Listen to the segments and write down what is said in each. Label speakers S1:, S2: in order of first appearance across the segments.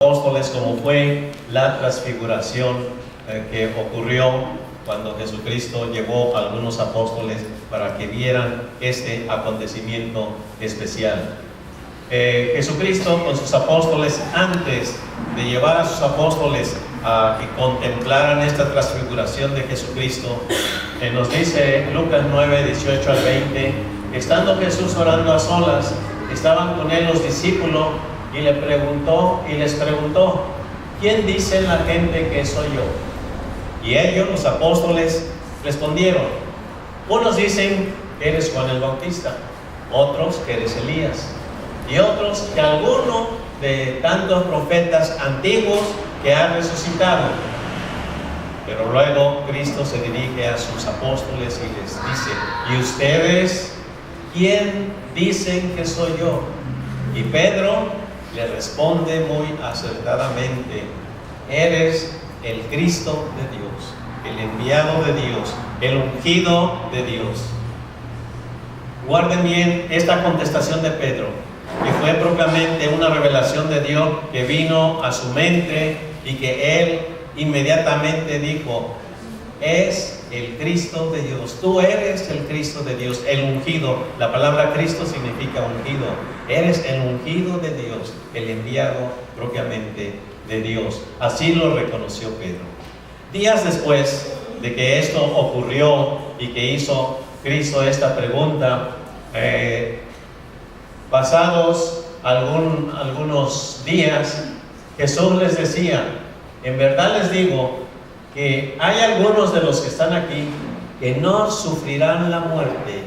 S1: apóstoles, como fue la transfiguración que ocurrió cuando Jesucristo llevó a algunos apóstoles para que vieran este acontecimiento especial. Jesucristo con sus apóstoles, antes de llevar a sus apóstoles a que contemplaran esta transfiguración de Jesucristo, nos dice Lucas 9, 18 al 20, estando Jesús orando a solas, estaban con él los discípulos y les preguntó, ¿quién dice la gente que soy yo? Y ellos, los apóstoles, respondieron, unos dicen que eres Juan el Bautista, otros que eres Elías, y otros que alguno de tantos profetas antiguos que ha resucitado. Pero luego Cristo se dirige a sus apóstoles y les dice, ¿y ustedes quién dicen que soy yo? Y Pedro le responde muy acertadamente, eres el Cristo de Dios, el enviado de Dios, el ungido de Dios. Guarden bien esta contestación de Pedro, que fue propiamente una revelación de Dios que vino a su mente y que él inmediatamente dijo, es el Cristo de Dios, tú eres el Cristo de Dios, el ungido. La palabra Cristo significa ungido, eres el ungido de Dios, el enviado propiamente de Dios. Así lo reconoció Pedro. Días después de que esto ocurrió y que hizo Cristo esta pregunta, pasados algunos días, Jesús les decía, en verdad les digo que hay algunos de los que están aquí que no sufrirán la muerte,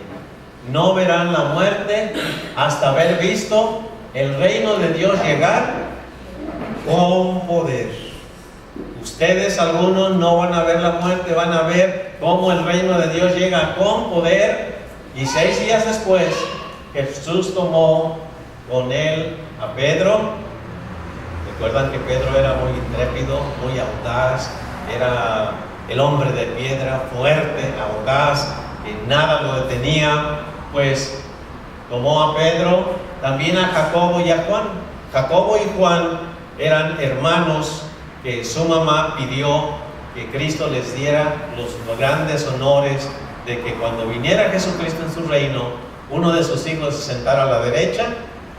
S1: no verán la muerte hasta haber visto el reino de Dios llegar con poder. Ustedes algunos no van a ver la muerte, van a ver cómo el reino de Dios llega con poder. Y 6 días después, Jesús tomó con él a Pedro. Recuerdan que Pedro era muy intrépido, muy audaz, era el hombre de piedra, fuerte, audaz, que nada lo detenía. Pues tomó a Pedro, también a Jacobo y a Juan. Jacobo y Juan eran hermanos que su mamá pidió que Cristo les diera los grandes honores de que cuando viniera Jesucristo en su reino, uno de sus hijos se sentara a la derecha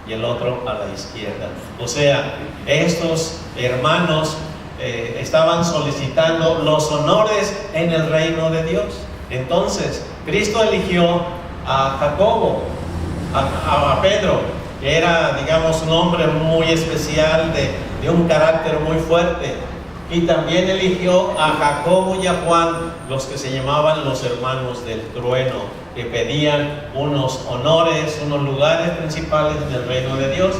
S1: y el otro a la izquierda. O sea, estos hermanos estaban solicitando los honores en el reino de Dios. Entonces, Cristo eligió a Jacobo, a Pedro, que era, digamos, un hombre muy especial, de un carácter muy fuerte. Y también eligió a Jacobo y a Juan, los que se llamaban los hermanos del trueno, que pedían unos honores, unos lugares principales en el reino de Dios.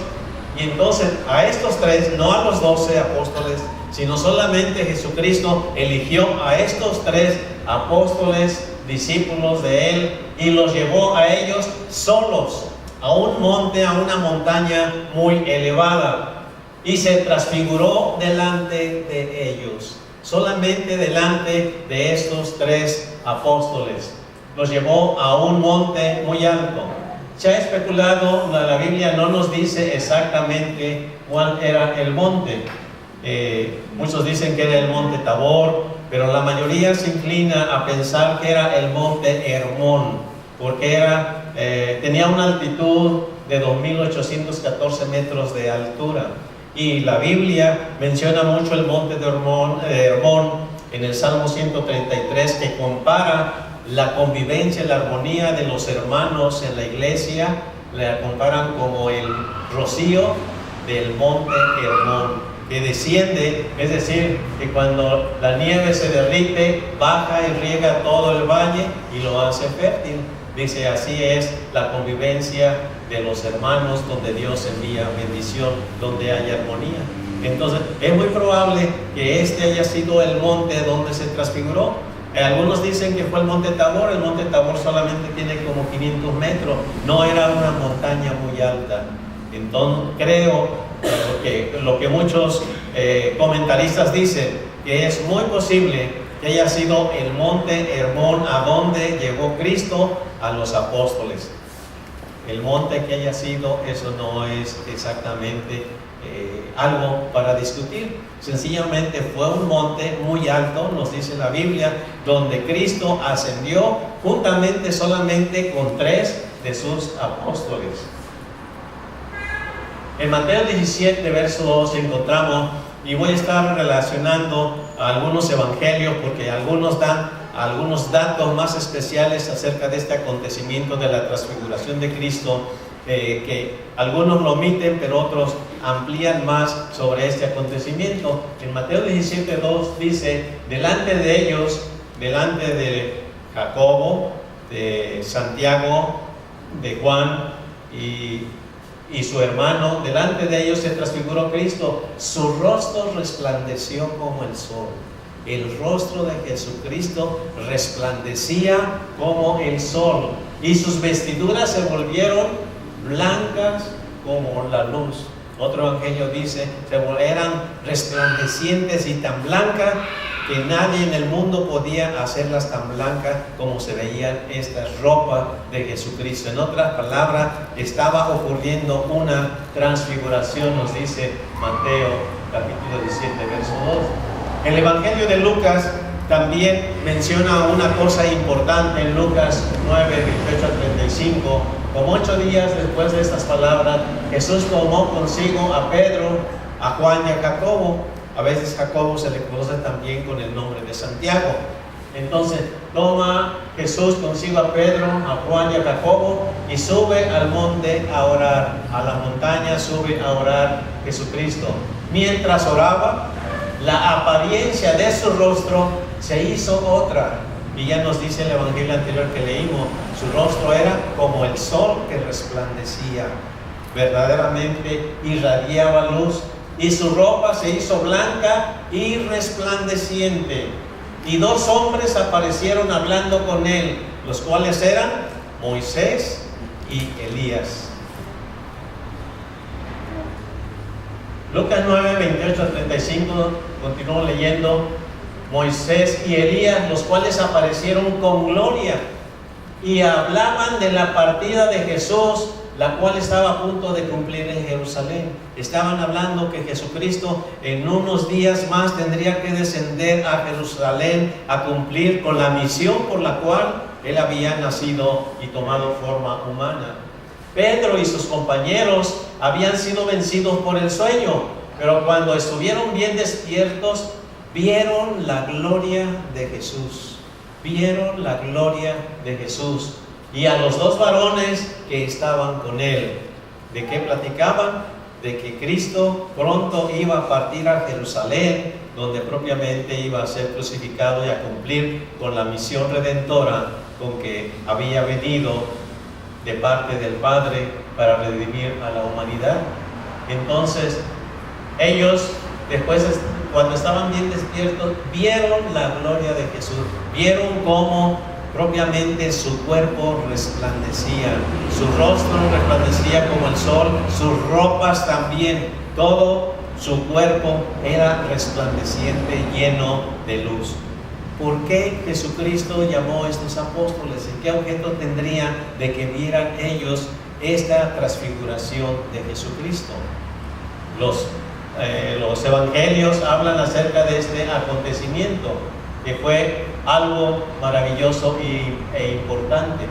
S1: Y entonces a estos tres, no a los 12 apóstoles, sino solamente Jesucristo eligió a estos 3 apóstoles, discípulos de él, y los llevó a ellos solos a un monte, a una montaña muy elevada, y se transfiguró delante de ellos, solamente delante de estos 3 apóstoles. Los llevó a un monte muy alto. Se ha especulado, la Biblia no nos dice exactamente cuál era el monte. Muchos dicen que era el monte Tabor, pero la mayoría se inclina a pensar que era el monte Hermón, porque tenía una altitud de 2.814 metros de altura. Y la Biblia menciona mucho el monte de Hermón en el Salmo 133, que compara la convivencia, la armonía de los hermanos en la iglesia, la comparan como el rocío del monte Hermón, que desciende, es decir, que cuando la nieve se derrite, baja y riega todo el valle y lo hace fértil. Dice, así es la convivencia de los hermanos, donde Dios envía bendición, donde hay armonía. Entonces, es muy probable que este haya sido el monte donde se transfiguró. Algunos dicen que fue el monte Tabor. El monte Tabor solamente tiene como 500 metros, no era una montaña muy alta. Entonces, creo que lo que muchos comentaristas dicen, que es muy posible que haya sido el monte Hermón a donde llegó Cristo a los apóstoles. El monte que haya sido, eso no es exactamente algo para discutir. Sencillamente fue un monte muy alto, nos dice la Biblia, donde Cristo ascendió juntamente solamente con 3 de sus apóstoles. En Mateo 17, verso 2 encontramos, y voy a estar relacionando a algunos evangelios porque algunos dan algunos datos más especiales acerca de este acontecimiento de la transfiguración de Cristo, que algunos lo omiten, pero otros amplían más sobre este acontecimiento. En Mateo 17:2 dice, delante de ellos, delante de Jacobo, de Santiago, de Juan y su hermano, delante de ellos se transfiguró Cristo. Su rostro resplandeció como el sol. El rostro de Jesucristo resplandecía como el sol, y sus vestiduras se volvieron blancas como la luz. Otro evangelio dice, eran resplandecientes y tan blancas que nadie en el mundo podía hacerlas tan blancas como se veían estas ropas de Jesucristo. En otras palabras, estaba ocurriendo una transfiguración, nos dice Mateo capítulo 17, verso 2. El evangelio de Lucas también menciona una cosa importante en Lucas 9, 28 al 35. Como 8 días después de estas palabras, Jesús tomó consigo a Pedro, a Juan y a Jacobo. A veces Jacobo se le conoce también con el nombre de Santiago. Entonces toma Jesús consigo a Pedro, a Juan y a Jacobo y sube al monte a orar. A la montaña sube a orar Jesucristo. Mientras oraba, la apariencia de su rostro se hizo otra. Y ya nos dice el evangelio anterior que leímos, su rostro era como el sol que resplandecía. Verdaderamente irradiaba luz. Y su ropa se hizo blanca y resplandeciente. Y 2 hombres aparecieron hablando con él, los cuales eran Moisés y Elías. Lucas 9, 28 al 35, continúo leyendo. Moisés y Elías, los cuales aparecieron con gloria y hablaban de la partida de Jesús, la cual estaba a punto de cumplir en Jerusalén. Estaban hablando que Jesucristo en unos días más tendría que descender a Jerusalén a cumplir con la misión por la cual él había nacido y tomado forma humana. Pedro y sus compañeros habían sido vencidos por el sueño, pero cuando estuvieron bien despiertos, vieron la gloria de Jesús. Vieron la gloria de Jesús. Y a los 2 varones que estaban con él. ¿De qué platicaban? De que Cristo pronto iba a partir a Jerusalén, donde propiamente iba a ser crucificado y a cumplir con la misión redentora con que había venido de parte del Padre para redimir a la humanidad. Entonces, ellos, después, cuando estaban bien despiertos, vieron la gloria de Jesús. Vieron cómo propiamente su cuerpo resplandecía, su rostro resplandecía como el sol, sus ropas también, todo su cuerpo era resplandeciente, lleno de luz. ¿Por qué Jesucristo llamó a estos apóstoles? ¿En qué objeto tendría de que vieran ellos esta transfiguración de Jesucristo? Los evangelios hablan acerca de este acontecimiento, que fue algo maravilloso e importante.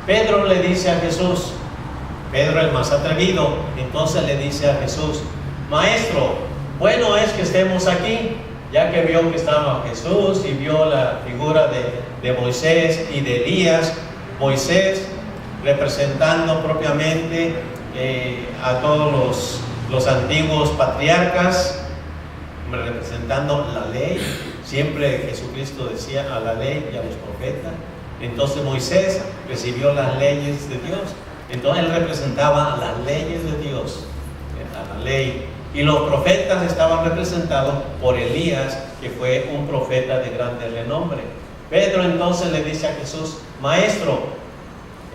S1: Pedro le dice a Jesús, Pedro el más atrevido, entonces le dice a Jesús, Maestro, bueno es que estemos aquí, ya que vio que estaba Jesús y vio la figura de Moisés y de Elías. Moisés representando propiamente a todos los antiguos patriarcas, representando la ley. Siempre Jesucristo decía a la ley y a los profetas. Entonces Moisés recibió las leyes de Dios. Entonces él representaba las leyes de Dios, a la ley. Y los profetas estaban representados por Elías, que fue un profeta de grande renombre. Pedro entonces le dice a Jesús, Maestro,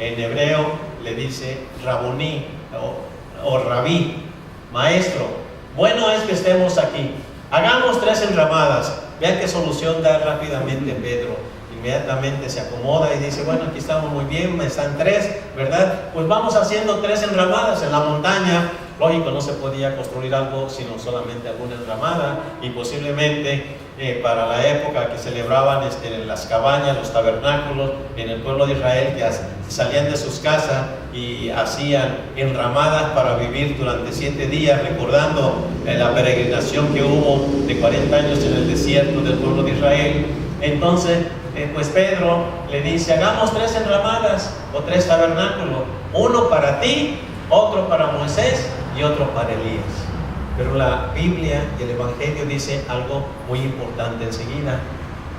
S1: en hebreo le dice Raboní o Rabí, Maestro, bueno es que estemos aquí. Hagamos 3 enramadas. Vean qué solución da rápidamente Pedro. Inmediatamente se acomoda y dice, bueno, aquí estamos muy bien, están 3, ¿verdad? Pues vamos haciendo 3 enramadas. En la montaña Lógico, no se podía construir algo sino solamente alguna enramada, y posiblemente para la época que celebraban las cabañas, los tabernáculos en el pueblo de Israel, que salían de sus casas y hacían enramadas para vivir durante 7 días, recordando la peregrinación que hubo de 40 años en el desierto del pueblo de Israel. Entonces, pues Pedro le dice: hagamos 3 enramadas o 3 tabernáculos, uno para ti, otro para Moisés y otro para Elías. Pero la Biblia y el Evangelio dice algo muy importante enseguida.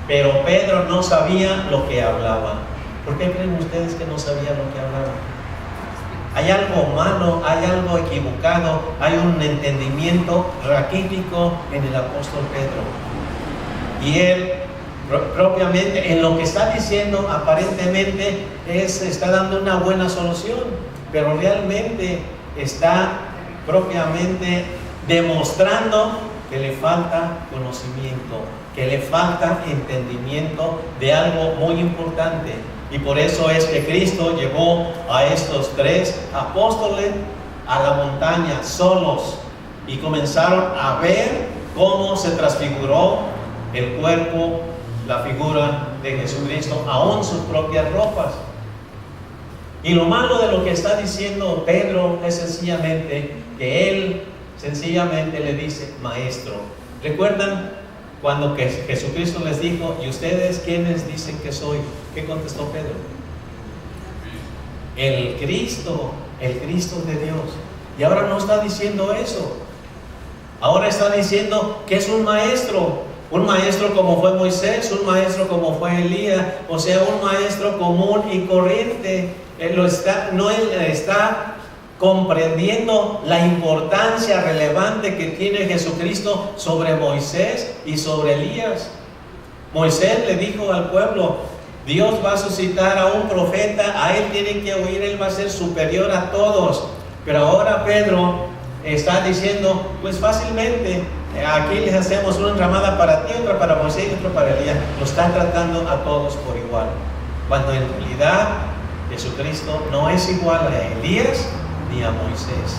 S1: Pero Pedro no sabía lo que hablaba. ¿Por qué creen ustedes que no sabía lo que hablaba? Hay algo malo, hay algo equivocado, hay un entendimiento raquítico en el apóstol Pedro. Y él propiamente en lo que está diciendo aparentemente está dando una buena solución, pero realmente está propiamente demostrando que le falta conocimiento, que le falta entendimiento de algo muy importante. Y por eso es que Cristo llevó a estos 3 apóstoles a la montaña solos y comenzaron a ver cómo se transfiguró el cuerpo, la figura de Jesucristo, aún sus propias ropas. Y lo malo de lo que está diciendo Pedro es sencillamente que él sencillamente le dice maestro. ¿Recuerdan cuando Jesucristo les dijo: ¿y ustedes quiénes dicen que soy? ¿Qué contestó Pedro? El Cristo de Dios. Y ahora no está diciendo eso. Ahora está diciendo que es un maestro como fue Moisés, un maestro como fue Elías, o sea, un maestro común y corriente. Él está comprendiendo la importancia relevante que tiene Jesucristo sobre Moisés y sobre Elías. Moisés le dijo al pueblo: Dios va a suscitar a un profeta, a él tienen que oír, él va a ser superior a todos. Pero ahora Pedro está diciendo: pues fácilmente, aquí les hacemos una enramada para ti, otra para Moisés y otra para Elías. Lo está tratando a todos por igual, cuando en realidad Jesucristo no es igual a Elías ni a Moisés.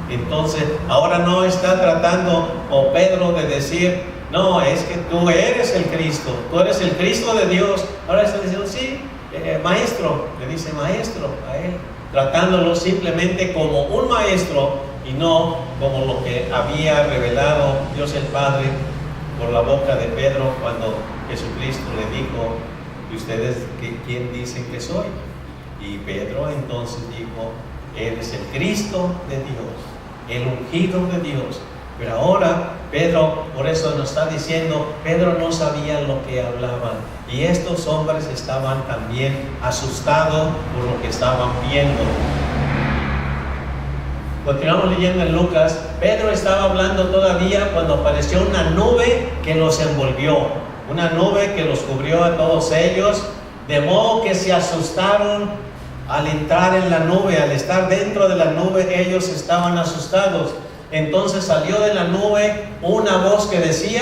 S1: Entonces ahora no está tratando Pedro de decir: no, es que tú eres el Cristo, tú eres el Cristo de Dios. Ahora está diciendo: sí, maestro, le dice maestro a él, tratándolo simplemente como un maestro y no como lo que había revelado Dios el Padre por la boca de Pedro cuando Jesucristo le dijo: ¿y ustedes quién dicen que soy? Y Pedro entonces dijo: eres el Cristo de Dios, el ungido de Dios. Pero ahora Pedro, por eso nos está diciendo, Pedro no sabía lo que hablaban. Y estos hombres estaban también asustados por lo que estaban viendo. Continuamos leyendo en Lucas. Pedro estaba hablando todavía cuando apareció una nube que los envolvió, una nube que los cubrió a todos ellos, de modo que se asustaron al entrar en la nube. Al estar dentro de la nube, ellos estaban asustados. Entonces salió de la nube una voz que decía: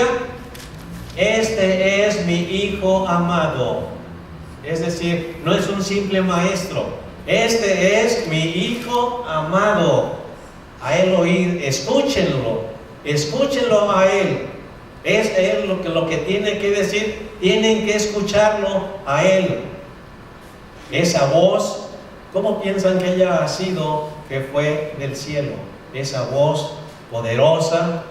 S1: este es mi Hijo amado. Es decir, no es un simple maestro, este es mi Hijo amado. A él oír, escúchenlo a él. Es él lo que tiene que decir, tienen que escucharlo a él. Esa voz, ¿cómo piensan que ella ha sido? Que fue del cielo. Esa voz poderosa,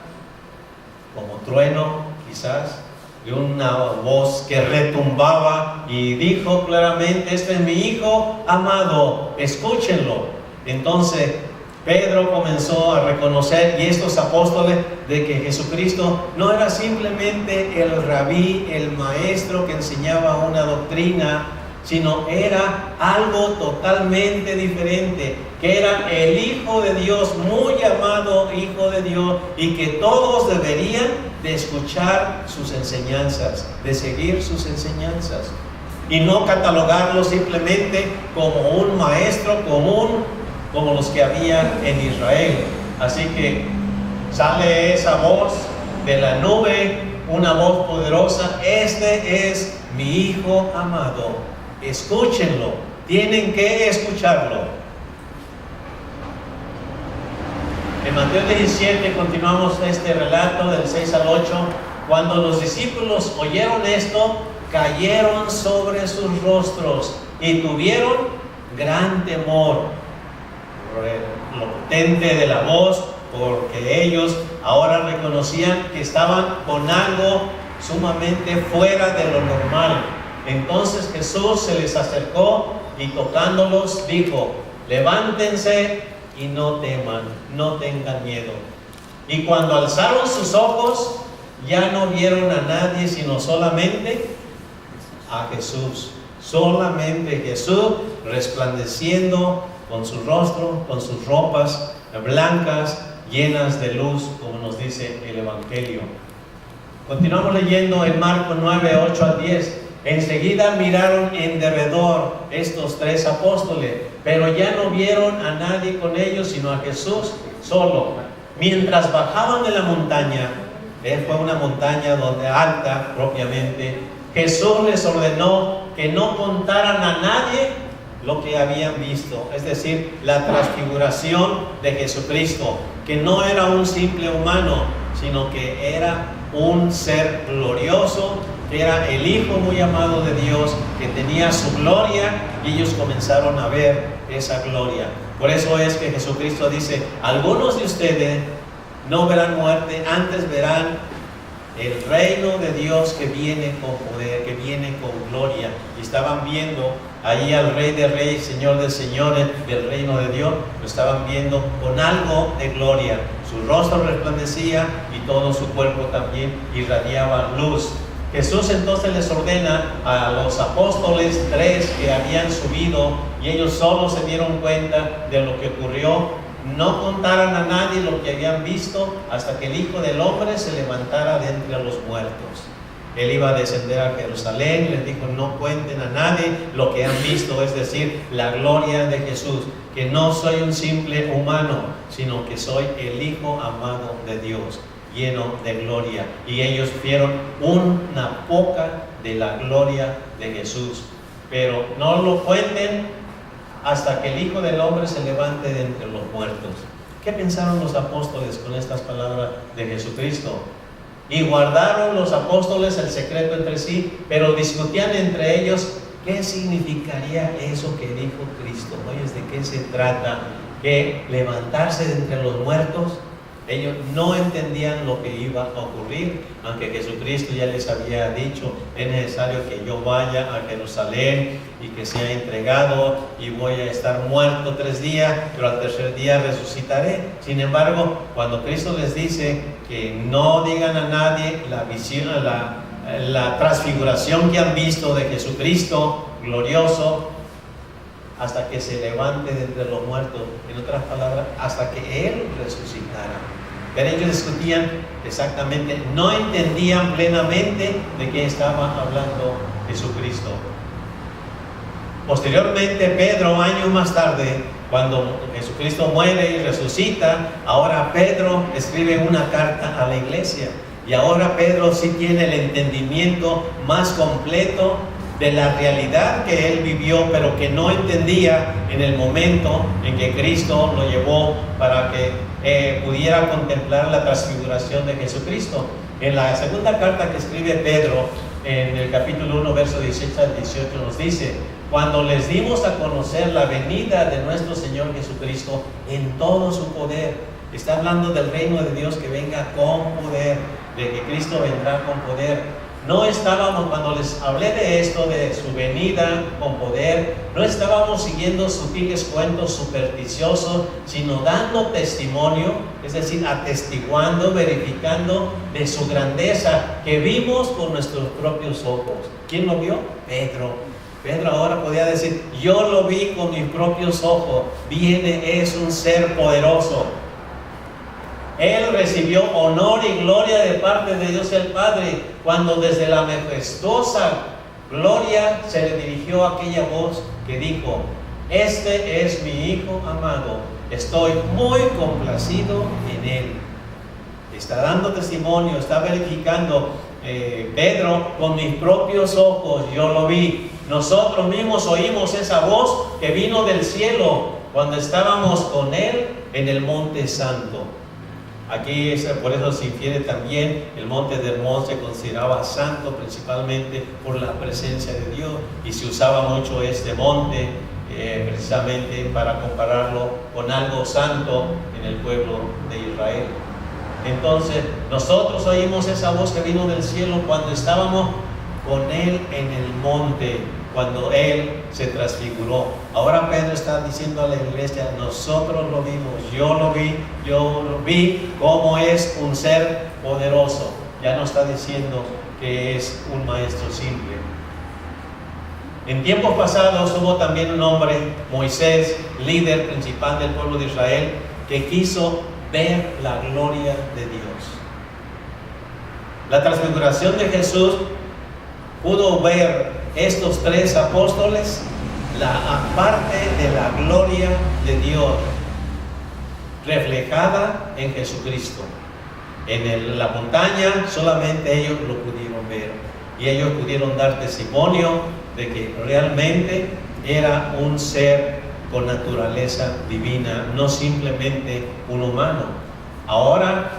S1: como trueno quizás, de una voz que retumbaba y dijo claramente: este es mi Hijo amado, escúchenlo. Entonces Pedro comenzó a reconocer, y estos apóstoles, de que Jesucristo no era simplemente el rabí, el maestro que enseñaba una doctrina, sino era algo totalmente diferente, que era el Hijo de Dios, muy amado Hijo de Dios, y que todos deberían de escuchar sus enseñanzas, de seguir sus enseñanzas, y no catalogarlo simplemente como un maestro común, como los que había en Israel. Así que sale esa voz de la nube, una voz poderosa: este es mi Hijo amado, escúchenlo, tienen que escucharlo. En Mateo 17 continuamos este relato del 6 al 8. Cuando los discípulos oyeron esto, cayeron sobre sus rostros y tuvieron gran temor por lo potente de la voz, porque ellos ahora reconocían que estaban con algo sumamente fuera de lo normal. Entonces Jesús se les acercó y tocándolos dijo: levántense y no teman, no tengan miedo. Y cuando alzaron sus ojos, ya no vieron a nadie, sino solamente a Jesús. Solamente Jesús resplandeciendo con su rostro, con sus ropas blancas, llenas de luz, como nos dice el Evangelio. Continuamos leyendo en Marcos 9, 8 al 10. Enseguida miraron en derredor estos tres apóstoles, pero ya no vieron a nadie con ellos, sino a Jesús solo. Mientras bajaban de la montaña, fue una montaña donde alta propiamente, Jesús les ordenó que no contaran a nadie lo que habían visto, es decir, la transfiguración de Jesucristo, que no era un simple humano, sino que era un ser glorioso, que era el Hijo muy amado de Dios, que tenía su gloria, y ellos comenzaron a ver esa gloria. Por eso es que Jesucristo dice: algunos de ustedes no verán muerte, antes verán el reino de Dios que viene con poder, que viene con gloria. Y estaban viendo allí al Rey de Reyes, Señor de Señores, del reino de Dios. Lo estaban viendo con algo de gloria. Su rostro resplandecía y todo su cuerpo también irradiaba luz. Jesús entonces les ordena a los apóstoles, tres que habían subido, y ellos solo se dieron cuenta de lo que ocurrió, no contaran a nadie lo que habían visto hasta que el Hijo del Hombre se levantara de entre los muertos. Él iba a descender a Jerusalén, les dijo: no cuenten a nadie lo que han visto, es decir, la gloria de Jesús, que no soy un simple humano, sino que soy el Hijo amado de Dios, lleno de gloria. Y ellos vieron una poca de la gloria de Jesús, pero no lo cuenten hasta que el Hijo del Hombre se levante de entre los muertos. ¿Qué pensaron los apóstoles con estas palabras de Jesucristo? Y guardaron los apóstoles el secreto entre sí, pero discutían entre ellos qué significaría eso que dijo Cristo. Oye, ¿de qué se trata? ¿Que levantarse de entre los muertos? Ellos no entendían lo que iba a ocurrir, aunque Jesucristo ya les había dicho: es necesario que yo vaya a Jerusalén y que sea entregado, y voy a estar muerto 3 días, pero al tercer día resucitaré. Sin embargo, cuando Cristo les dice que no digan a nadie la visión, la transfiguración que han visto de Jesucristo glorioso, hasta que se levante de entre los muertos, en otras palabras, hasta que Él resucitara. Pero ellos discutían exactamente, no entendían plenamente de qué estaba hablando Jesucristo. Posteriormente, Pedro, años más tarde, cuando Jesucristo muere y resucita, ahora Pedro escribe una carta a la iglesia. Y ahora Pedro sí tiene el entendimiento más completo de la realidad que él vivió, pero que no entendía en el momento en que Cristo lo llevó para que pudiera contemplar la transfiguración de Jesucristo. En la segunda carta que escribe Pedro, en el capítulo 1, verso 18 al 18, nos dice: cuando les dimos a conocer la venida de nuestro Señor Jesucristo en todo su poder. Está hablando del reino de Dios que venga con poder, de que Cristo vendrá con poder. No estábamos, cuando les hablé de esto, de su venida con poder, no estábamos siguiendo sutiles cuentos supersticiosos, sino dando testimonio, es decir, atestiguando, verificando de su grandeza que vimos con nuestros propios ojos. ¿Quién lo vio? Pedro. Pedro ahora podía decir: yo lo vi con mis propios ojos, es un ser poderoso. Él recibió honor y gloria de parte de Dios el Padre, cuando desde la majestuosa gloria se le dirigió aquella voz que dijo: este es mi Hijo amado, estoy muy complacido en él. Está dando testimonio, está verificando Pedro: con mis propios ojos yo lo vi. Nosotros mismos oímos esa voz que vino del cielo cuando estábamos con él en el Monte Santo. Aquí por eso se infiere también, el monte de Hermón se consideraba santo principalmente por la presencia de Dios, y se usaba mucho este monte precisamente para compararlo con algo santo en el pueblo de Israel. Entonces nosotros oímos esa voz que vino del cielo cuando estábamos con Él en el monte, cuando Él se transfiguró. Ahora Pedro está diciendo a la iglesia, nosotros lo vimos, yo lo vi como es un ser poderoso. Ya no está diciendo que es un maestro simple. En tiempos pasados hubo también un hombre, Moisés, líder principal del pueblo de Israel, que quiso ver la gloria de Dios. La transfiguración de Jesús pudo ver estos tres apóstoles la parte de la gloria de Dios reflejada en Jesucristo. En la montaña solamente ellos lo pudieron ver, y ellos pudieron dar testimonio de que realmente era un ser con naturaleza divina, no simplemente un humano. Ahora,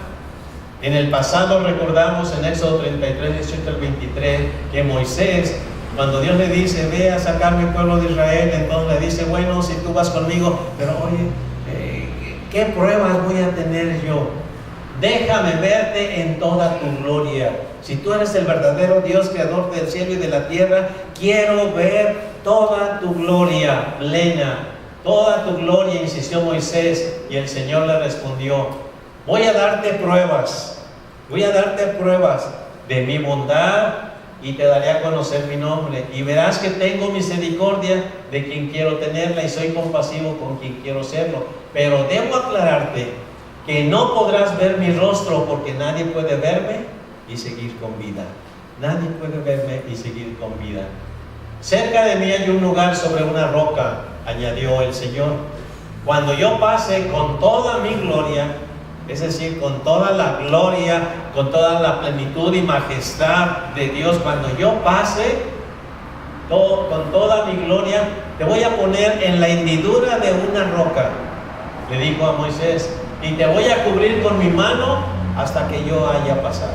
S1: en el pasado recordamos en Éxodo 33, 18 al 23, que Moisés, cuando Dios le dice, ve a sacar mi pueblo de Israel, entonces le dice, bueno, si tú vas conmigo, pero oye, ¿qué pruebas voy a tener yo? Déjame verte en toda tu gloria. Si tú eres el verdadero Dios, creador del cielo y de la tierra, quiero ver toda tu gloria plena, toda tu gloria, insistió Moisés, y el Señor le respondió, voy a darte pruebas de mi bondad, y te daré a conocer mi nombre, y verás que tengo misericordia de quien quiero tenerla, y soy compasivo con quien quiero serlo. Pero debo aclararte que no podrás ver mi rostro, porque nadie puede verme y seguir con vida. Nadie puede verme y seguir con vida. Cerca de mí hay un lugar sobre una roca, añadió el Señor. Cuando yo pase con toda mi gloria, es decir, con toda la gloria, con toda la plenitud y majestad de Dios, cuando yo pase con toda mi gloria, te voy a poner en la hendidura de una roca, le dijo a Moisés, y te voy a cubrir con mi mano hasta que yo haya pasado.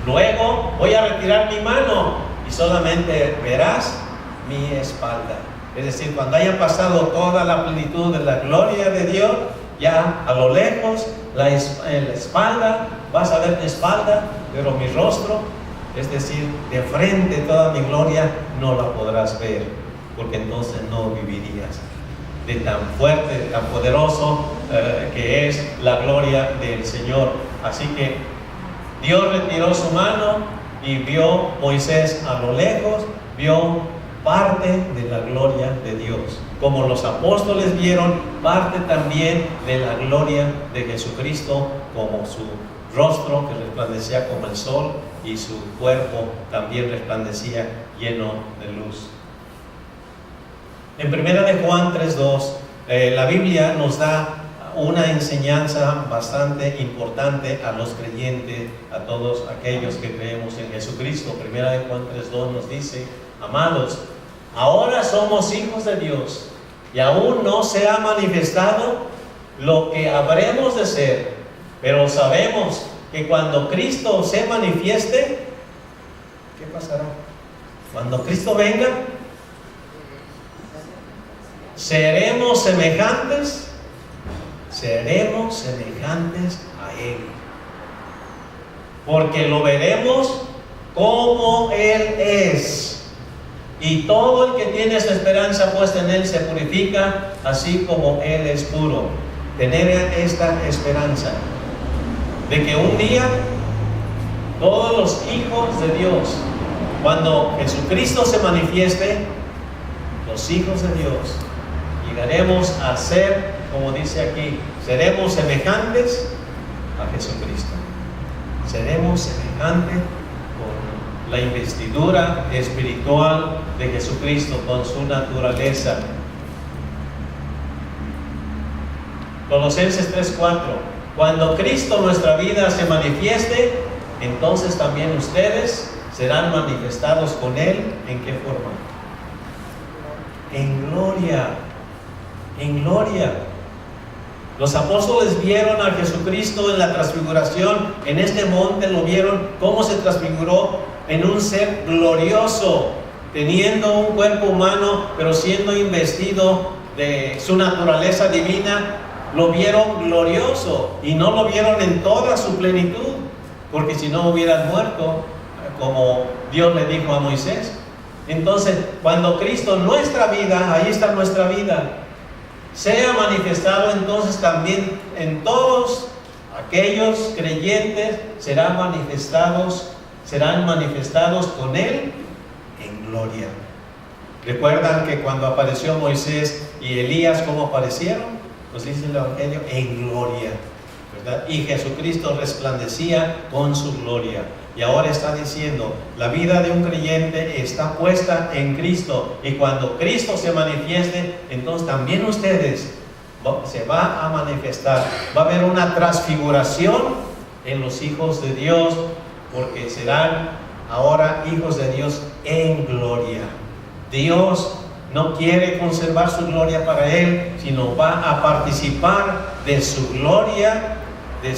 S1: Luego voy a retirar mi mano y solamente verás mi espalda. Es decir, cuando haya pasado toda la plenitud de la gloria de Dios, ya a lo lejos, la espalda, vas a ver mi espalda, pero mi rostro, es decir, de frente toda mi gloria, no la podrás ver, porque entonces no vivirías. De tan fuerte, de tan poderoso que es la gloria del Señor. Así que Dios retiró su mano y vio Moisés a lo lejos, vio parte de la gloria de Dios. Como los apóstoles vieron parte también de la gloria de Jesucristo, como su rostro que resplandecía como el sol y su cuerpo también resplandecía lleno de luz. En 1 de Juan 3:2, la Biblia nos da una enseñanza bastante importante a los creyentes, a todos aquellos que creemos en Jesucristo. 1 de Juan 3:2 nos dice, amados, ahora somos hijos de Dios, y aún no se ha manifestado lo que habremos de ser, pero sabemos que cuando Cristo se manifieste, ¿qué pasará? Cuando Cristo venga, seremos semejantes a Él, porque lo veremos como Él es. Y todo el que tiene esta esperanza puesta en Él se purifica, así como Él es puro. Tener esta esperanza de que un día todos los hijos de Dios, cuando Jesucristo se manifieste, los hijos de Dios, llegaremos a ser, como dice aquí, seremos semejantes a Jesucristo. Seremos semejantes con la investidura espiritual de Jesucristo, con su naturaleza. Colosenses 3:4. Cuando Cristo nuestra vida se manifieste, entonces también ustedes serán manifestados con Él. ¿En qué forma? En gloria. En gloria. Los apóstoles vieron a Jesucristo en la transfiguración, en este monte lo vieron cómo se transfiguró en un ser glorioso, teniendo un cuerpo humano, pero siendo investido de su naturaleza divina. Lo vieron glorioso y no lo vieron en toda su plenitud, porque si no hubieran muerto, como Dios le dijo a Moisés. Entonces, cuando Cristo, nuestra vida, ahí está nuestra vida, sea manifestado, entonces también en todos aquellos creyentes serán manifestados con Él en gloria. ¿Recuerdan que cuando apareció Moisés y Elías, cómo aparecieron? Nos dice el Evangelio, en gloria, ¿verdad? Y Jesucristo resplandecía con su gloria. Y ahora está diciendo, la vida de un creyente está puesta en Cristo. Y cuando Cristo se manifieste, entonces también ustedes se va a manifestar. Va a haber una transfiguración en los hijos de Dios, porque serán ahora hijos de Dios en gloria. Dios no quiere conservar su gloria para Él, sino va a participar de su gloria, de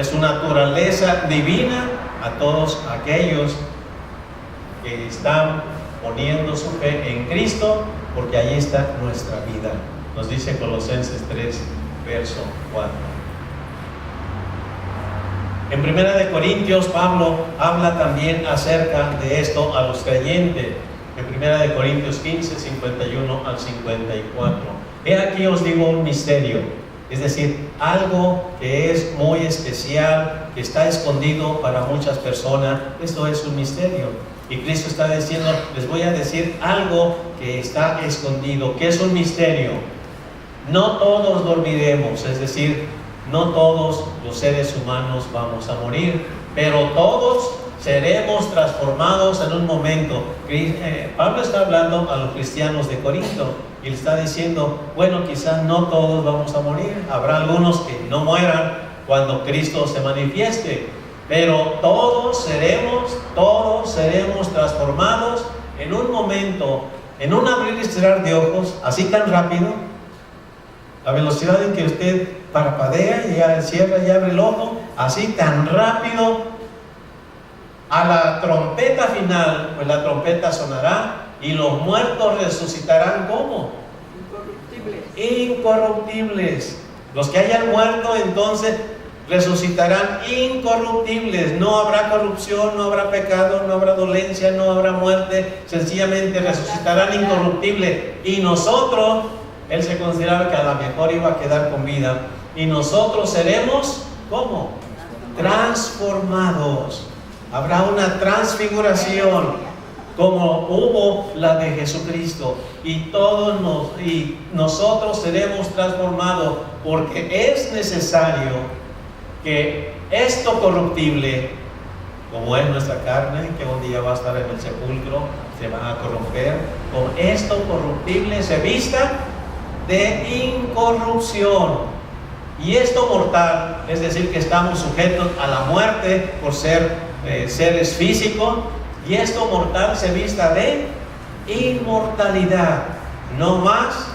S1: su naturaleza divina, a todos aquellos que están poniendo su fe en Cristo, porque ahí está nuestra vida. Nos dice Colosenses 3, verso 4. En 1 Corintios, Pablo habla también acerca de esto a los creyentes. En 1 Corintios 15, 51 al 54. He aquí os digo un misterio. Es decir, algo que es muy especial, que está escondido para muchas personas. Esto es un misterio. Y Cristo está diciendo, les voy a decir algo que está escondido, que es un misterio. No todos dormiremos, es decir, no todos los seres humanos vamos a morir, pero todos seremos transformados en un momento. Pablo está hablando a los cristianos de Corinto y le está diciendo, bueno, quizás no todos vamos a morir, habrá algunos que no mueran cuando Cristo se manifieste, pero todos seremos transformados en un momento, en un abrir y cerrar de ojos, así tan rápido, la velocidad en que usted parpadea y ya cierra y abre el ojo, así tan rápido. A la trompeta final, pues la trompeta sonará y los muertos resucitarán. ¿Cómo? Incorruptibles. Los que hayan muerto entonces resucitarán incorruptibles. No habrá corrupción, no habrá pecado, no habrá dolencia, no habrá muerte. Sencillamente resucitarán incorruptibles. Y nosotros, él se consideraba que a lo mejor iba a quedar con vida. Y nosotros seremos, ¿cómo? Transformados. Habrá una transfiguración como hubo la de Jesucristo, y nosotros seremos transformados, porque es necesario que esto corruptible, como es nuestra carne, que un día va a estar en el sepulcro, se va a corromper, con esto corruptible se vista de incorrupción. Y esto mortal, es decir, que estamos sujetos a la muerte por ser seres físicos, y esto mortal se vista de inmortalidad. No más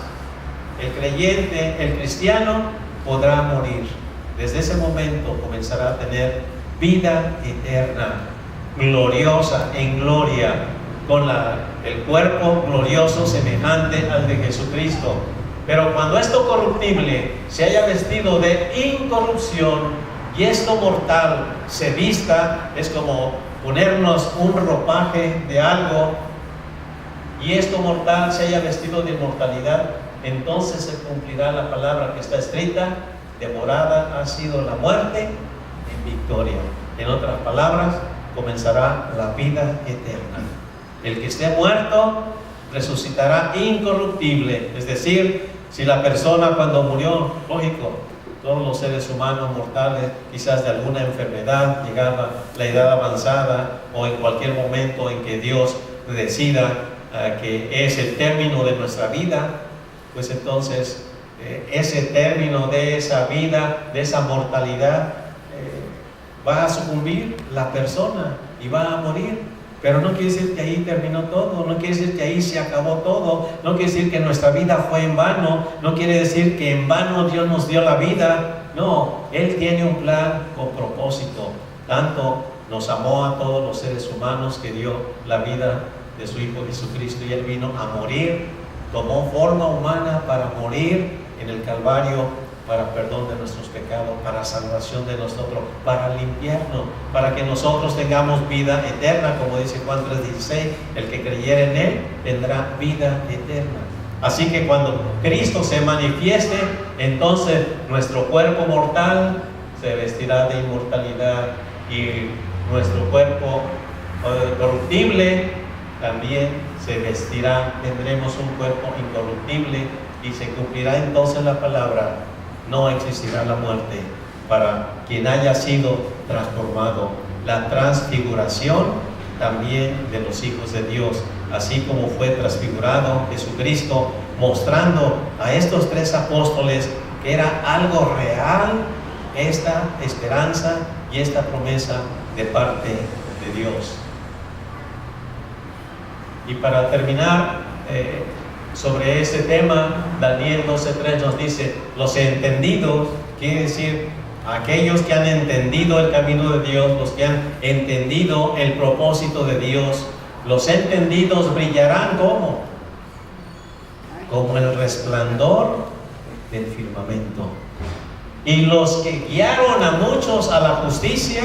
S1: el creyente, el cristiano, podrá morir. Desde ese momento comenzará a tener vida eterna, gloriosa, en gloria, con el cuerpo glorioso semejante al de Jesucristo. Pero cuando esto corruptible se haya vestido de incorrupción y esto mortal se vista, es como ponernos un ropaje de algo, y esto mortal se haya vestido de inmortalidad, entonces se cumplirá la palabra que está escrita: devorada ha sido la muerte en victoria. En otras palabras, comenzará la vida eterna. El que esté muerto resucitará incorruptible, es decir, si la persona cuando murió, lógico, todos los seres humanos mortales, quizás de alguna enfermedad, llegaba la edad avanzada, o en cualquier momento en que Dios decida que es el término de nuestra vida, pues entonces ese término de esa vida, de esa mortalidad, va a sucumbir la persona y va a morir. Pero no quiere decir que ahí terminó todo, no quiere decir que ahí se acabó todo, no quiere decir que nuestra vida fue en vano, no quiere decir que en vano Dios nos dio la vida. No, Él tiene un plan con propósito. Tanto nos amó a todos los seres humanos que dio la vida de su Hijo Jesucristo, y Él vino a morir, tomó forma humana para morir en el Calvario, para perdón de nuestros pecados, para salvación de nosotros, para limpiarnos, para que nosotros tengamos vida eterna, como dice Juan 3:16, el que creyere en Él tendrá vida eterna. Así que cuando Cristo se manifieste, entonces nuestro cuerpo mortal se vestirá de inmortalidad, y nuestro cuerpo corruptible también se vestirá, tendremos un cuerpo incorruptible, y se cumplirá entonces la palabra: no existirá la muerte para quien haya sido transformado. La transfiguración también de los hijos de Dios, así como fue transfigurado Jesucristo, mostrando a estos 3 apóstoles que era algo real, esta esperanza y esta promesa de parte de Dios. Y para terminar, sobre este tema, Daniel 12:3 nos dice: los entendidos, quiere decir aquellos que han entendido el camino de Dios, los que han entendido el propósito de Dios. Los entendidos brillarán como el resplandor del firmamento. Y los que guiaron a muchos a la justicia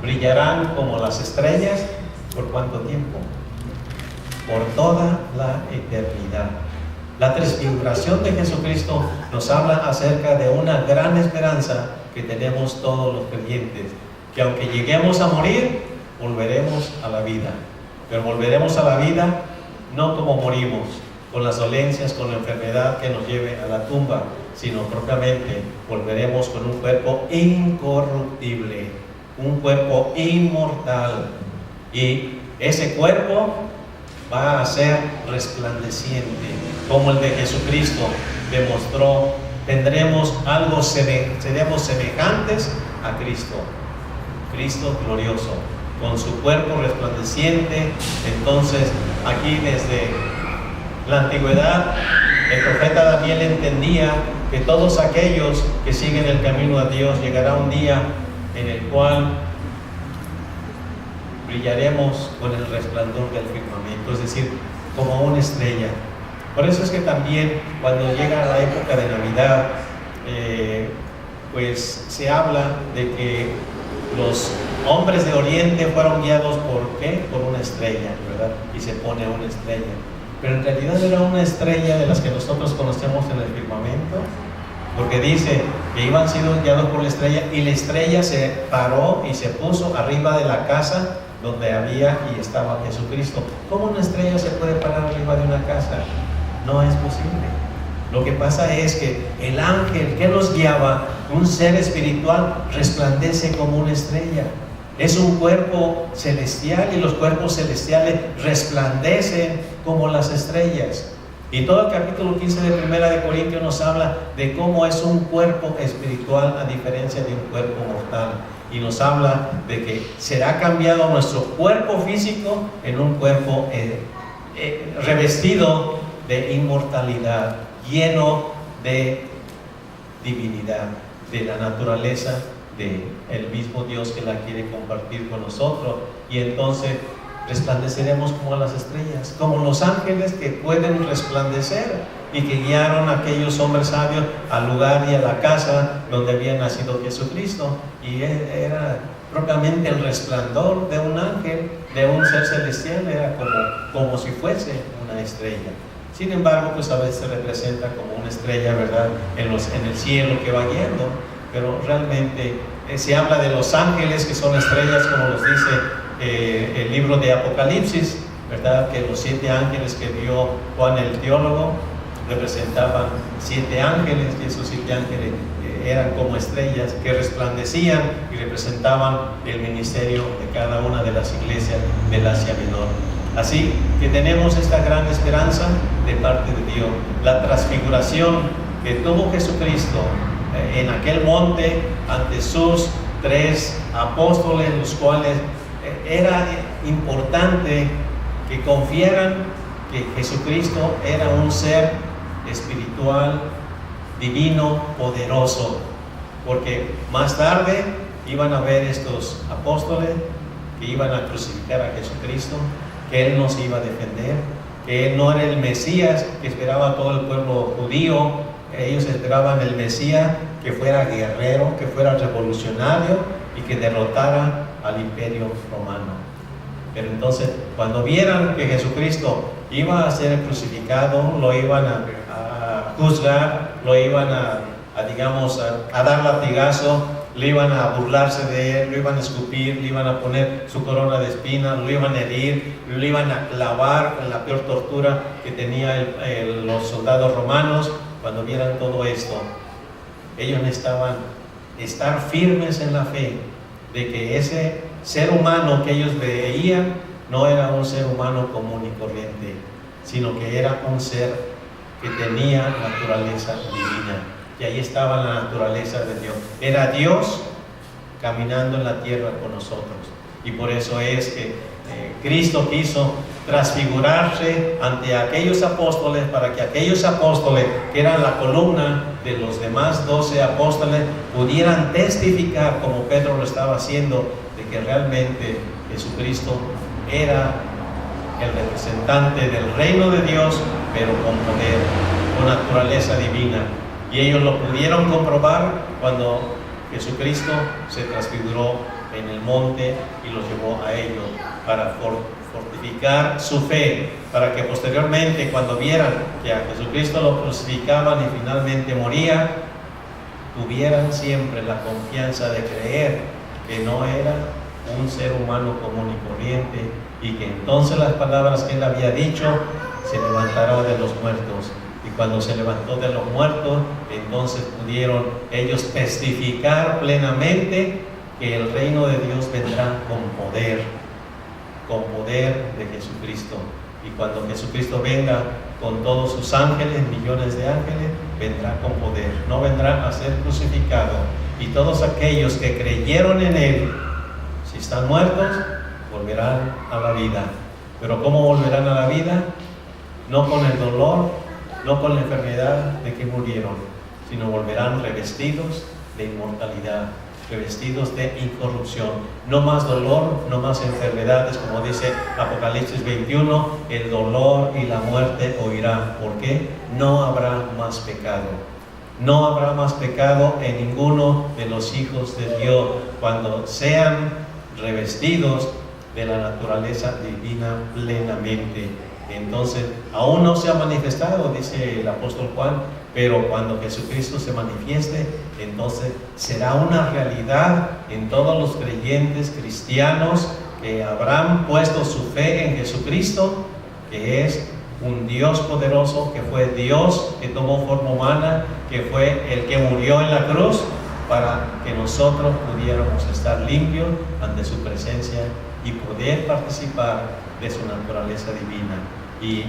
S1: brillarán como las estrellas. ¿Por cuánto tiempo? Por toda la eternidad. La transfiguración de Jesucristo nos habla acerca de una gran esperanza que tenemos todos los creyentes, que aunque lleguemos a morir, volveremos a la vida. Pero volveremos a la vida no como morimos, con las dolencias, con la enfermedad que nos lleve a la tumba, sino propiamente volveremos con un cuerpo incorruptible, un cuerpo inmortal. Y ese cuerpo va a ser resplandeciente, como el de Jesucristo demostró. Tendremos algo, seremos semejantes a Cristo, Cristo glorioso, con su cuerpo resplandeciente. Entonces, aquí desde la antigüedad, el profeta Daniel entendía que todos aquellos que siguen el camino a Dios, llegará un día en el cual brillaremos con el resplandor del firmamento, es decir, como una estrella. Por eso es que también cuando llega la época de Navidad, pues se habla de que los hombres de Oriente fueron guiados ¿por qué? Por una estrella, ¿verdad? Y se pone una estrella, pero en realidad era una estrella de las que nosotros conocemos en el firmamento, porque dice que iban siendo guiados por la estrella, y la estrella se paró y se puso arriba de la casa donde había y estaba Jesucristo. ¿Cómo una estrella se puede parar arriba de una casa? No es posible. Lo que pasa es que el ángel que los guiaba, un ser espiritual, resplandece como una estrella. Es un cuerpo celestial, y los cuerpos celestiales resplandecen como las estrellas. Y todo el capítulo 15 de Primera de Corintios nos habla de cómo es un cuerpo espiritual a diferencia de un cuerpo mortal. Y nos habla de que será cambiado nuestro cuerpo físico en un cuerpo revestido de inmortalidad, lleno de divinidad, de la naturaleza del mismo Dios que la quiere compartir con nosotros. Y entonces resplandeceremos como las estrellas, como los ángeles que pueden resplandecer y que guiaron a aquellos hombres sabios al lugar y a la casa donde había nacido Jesucristo. Y era propiamente el resplandor de un ángel, de un ser celestial, era como si fuese una estrella. Sin embargo, pues a veces se representa como una estrella, ¿verdad?, en el cielo que va yendo, pero realmente se habla de los ángeles que son estrellas, como nos dice el libro de Apocalipsis, ¿verdad?, que los 7 ángeles que vio Juan el teólogo representaban 7 ángeles, y esos 7 ángeles eran como estrellas que resplandecían y representaban el ministerio de cada una de las iglesias del Asia Menor. Así que tenemos esta gran esperanza de parte de Dios. La transfiguración que tuvo Jesucristo en aquel monte ante sus 3 apóstoles, los cuales era importante que confiaran que Jesucristo era un ser espiritual, divino, poderoso, porque más tarde iban a ver estos apóstoles que iban a crucificar a Jesucristo, que Él nos iba a defender, que Él no era el Mesías que esperaba todo el pueblo judío. Ellos esperaban el Mesías que fuera guerrero, que fuera revolucionario y que derrotara al imperio romano. Pero entonces, cuando vieran que Jesucristo iba a ser crucificado, lo iban a juzgar, lo iban a dar latigazo, le iban a burlarse de él, lo iban a escupir, le iban a poner su corona de espinas, lo iban a herir, lo iban a clavar en la peor tortura que tenían los soldados romanos. Cuando vieran todo esto, ellos necesitaban estar firmes en la fe de que ese ser humano que ellos veían no era un ser humano común y corriente, sino que era un ser que tenía naturaleza divina. Y ahí estaba la naturaleza de Dios. Era Dios caminando en la tierra con nosotros. Y por eso es que Cristo quiso transfigurarse ante aquellos apóstoles, para que aquellos apóstoles, que eran la columna de los demás 12 apóstoles, pudieran testificar, como Pedro lo estaba haciendo, de que realmente Jesucristo era el representante del reino de Dios, pero con poder, con naturaleza divina. Y ellos lo pudieron comprobar cuando Jesucristo se transfiguró en el monte y los llevó a ellos para fortificar su fe, para que posteriormente, cuando vieran que a Jesucristo lo crucificaban y finalmente moría, tuvieran siempre la confianza de creer que no era un ser humano común y corriente, y que entonces las palabras que él había dicho: se levantará de los muertos. Y cuando se levantó de los muertos, entonces pudieron ellos testificar plenamente que el reino de Dios vendrá con poder de Jesucristo. Y cuando Jesucristo venga con todos sus ángeles, millones de ángeles, vendrá con poder, no vendrá a ser crucificado. Y todos aquellos que creyeron en Él, si están muertos, volverán a la vida. Pero ¿cómo volverán a la vida? No con el dolor, no con la enfermedad de que murieron, sino volverán revestidos de inmortalidad, revestidos de incorrupción. No más dolor, no más enfermedades, como dice Apocalipsis 21, el dolor y la muerte oirán. ¿Por qué? No habrá más pecado. No habrá más pecado en ninguno de los hijos de Dios cuando sean revestidos de la naturaleza divina plenamente. Entonces, aún no se ha manifestado, dice el apóstol Juan, pero cuando Jesucristo se manifieste, entonces será una realidad en todos los creyentes cristianos que habrán puesto su fe en Jesucristo, que es un Dios poderoso, que fue Dios que tomó forma humana, que fue el que murió en la cruz para que nosotros pudiéramos estar limpios ante su presencia y poder participar de su naturaleza divina, y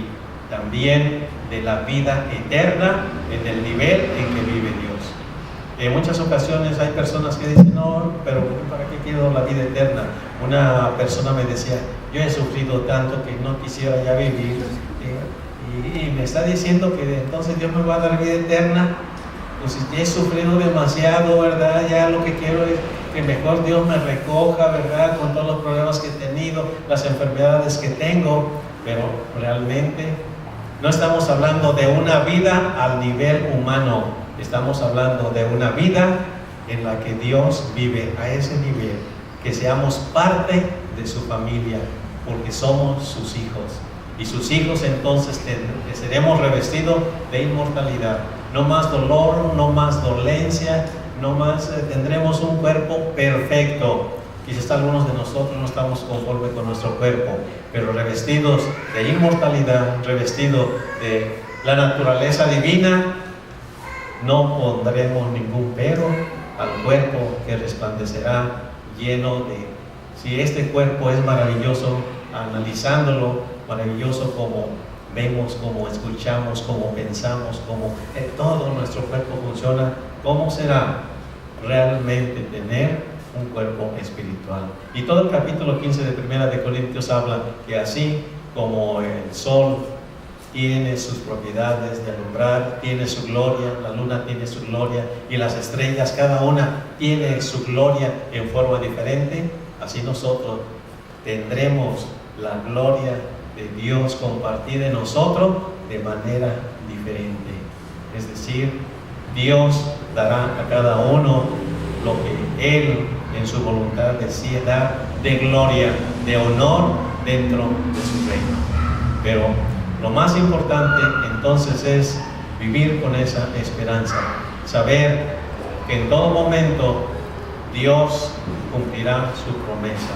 S1: también de la vida eterna en el nivel en que vive Dios. En muchas ocasiones hay personas que dicen: no, pero ¿para qué quiero la vida eterna? Una persona me decía: yo he sufrido tanto que no quisiera ya vivir, y me está diciendo que entonces Dios me va a dar vida eterna. Pues he sufrido demasiado, ¿verdad? Ya lo que quiero es que mejor Dios me recoja, ¿verdad? Con todos los problemas que he tenido, las enfermedades que tengo. Pero realmente no estamos hablando de una vida al nivel humano, estamos hablando de una vida en la que Dios vive a ese nivel, que seamos parte de su familia, porque somos sus hijos. Y sus hijos entonces seremos revestidos de inmortalidad. No más dolor, no más dolencia, no más, tendremos un cuerpo perfecto. Quizás algunos de nosotros no estamos conformes con nuestro cuerpo, pero revestidos de inmortalidad, revestidos de la naturaleza divina, no pondremos ningún pero al cuerpo que resplandecerá lleno de... Si este cuerpo es maravilloso, analizándolo, maravilloso como vemos, como escuchamos, como pensamos, como todo nuestro cuerpo funciona, ¿cómo será realmente tener un cuerpo espiritual. Y todo el capítulo 15 de Primera de Corintios habla que así como el sol tiene sus propiedades de alumbrar, tiene su gloria, la luna tiene su gloria y las estrellas, cada una tiene su gloria en forma diferente, así nosotros tendremos la gloria de Dios compartida en nosotros de manera diferente. Es decir, Dios dará a cada uno lo que Él en su voluntad decide dar de gloria, de honor dentro de su reino. Pero lo más importante entonces es vivir con esa esperanza, saber que en todo momento Dios cumplirá su promesa.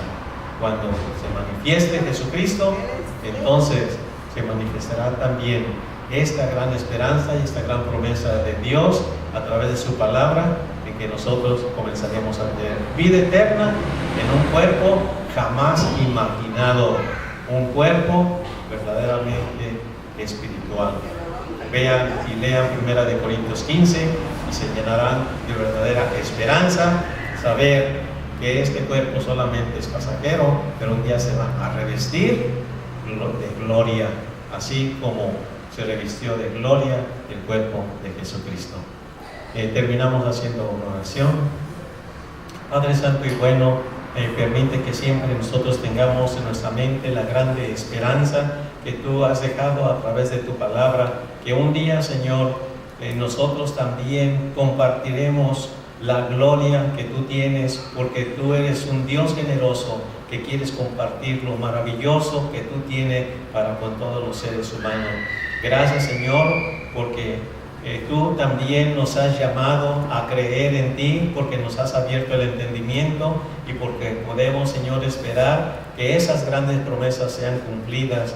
S1: Cuando se manifieste Jesucristo, entonces se manifestará también esta gran esperanza y esta gran promesa de Dios a través de su palabra, en que nosotros comenzaremos a tener vida eterna en un cuerpo jamás imaginado, un cuerpo verdaderamente espiritual. Vean y lean 1 de Corintios 15 y se llenarán de verdadera esperanza, saber que este cuerpo solamente es pasajero, pero un día se va a revestir de gloria, así como se revistió de gloria el cuerpo de Jesucristo. Terminamos haciendo una oración. Padre Santo y bueno, permite que siempre nosotros tengamos en nuestra mente la grande esperanza que tú has dejado a través de tu palabra, que un día, Señor, nosotros también compartiremos la gloria que tú tienes, porque tú eres un Dios generoso que quieres compartir lo maravilloso que tú tienes para con todos los seres humanos. Gracias, Señor, porque tú también nos has llamado a creer en ti, porque nos has abierto el entendimiento y porque podemos, Señor, esperar que esas grandes promesas sean cumplidas,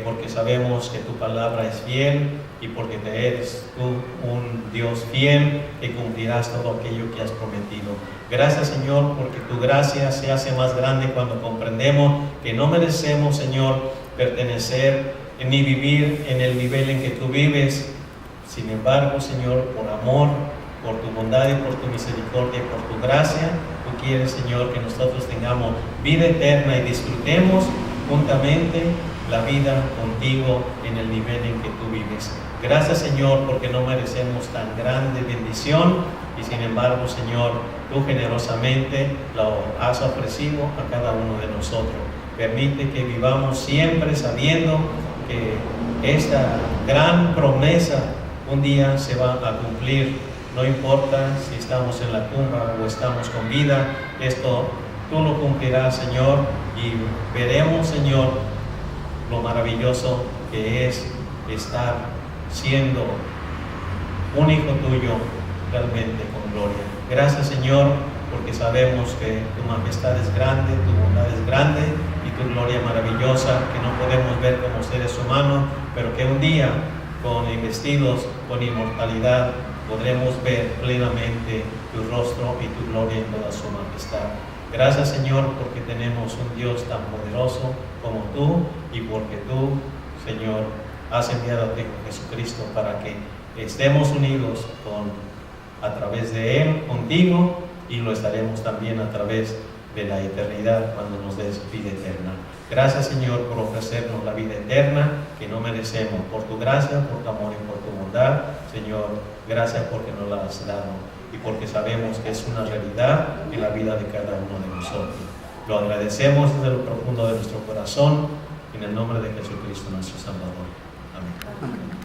S1: porque sabemos que tu palabra es fiel y porque eres tú un Dios fiel que cumplirás todo aquello que has prometido. Gracias, Señor, porque tu gracia se hace más grande cuando comprendemos que no merecemos, Señor, pertenecer ni vivir en el nivel en que tú vives. Sin embargo, Señor, por amor, por tu bondad y por tu misericordia y por tu gracia, tú quieres, Señor, que nosotros tengamos vida eterna y disfrutemos juntamente la vida contigo en el nivel en que tú vives. Gracias, Señor, porque no merecemos tan grande bendición y sin embargo, Señor, tú generosamente lo has ofrecido a cada uno de nosotros. Permite que vivamos siempre sabiendo que esta gran promesa un día se va a cumplir. No importa si estamos en la tumba o estamos con vida, esto tú lo cumplirás, Señor, y veremos, Señor, lo maravilloso que es estar siendo un hijo tuyo realmente con gloria. Gracias, Señor, porque sabemos que tu majestad es grande, tu bondad es grande y tu gloria maravillosa, que no podemos ver como seres humanos, pero que un día, con investidos, con inmortalidad, podremos ver plenamente tu rostro y tu gloria en toda su majestad. Gracias, Señor, porque tenemos un Dios tan poderoso como tú y porque tú, Señor, has enviado a tu Hijo Jesucristo para que estemos unidos a través de Él, contigo, y lo estaremos también a través de la eternidad cuando nos des vida eterna. Gracias, Señor, por ofrecernos la vida eterna que no merecemos, por tu gracia, por tu amor y por tu bondad. Señor, gracias porque nos la has dado y porque sabemos que es una realidad en la vida de cada uno de nosotros. Lo agradecemos desde lo profundo de nuestro corazón, en el nombre de Jesucristo, nuestro Salvador. Amén.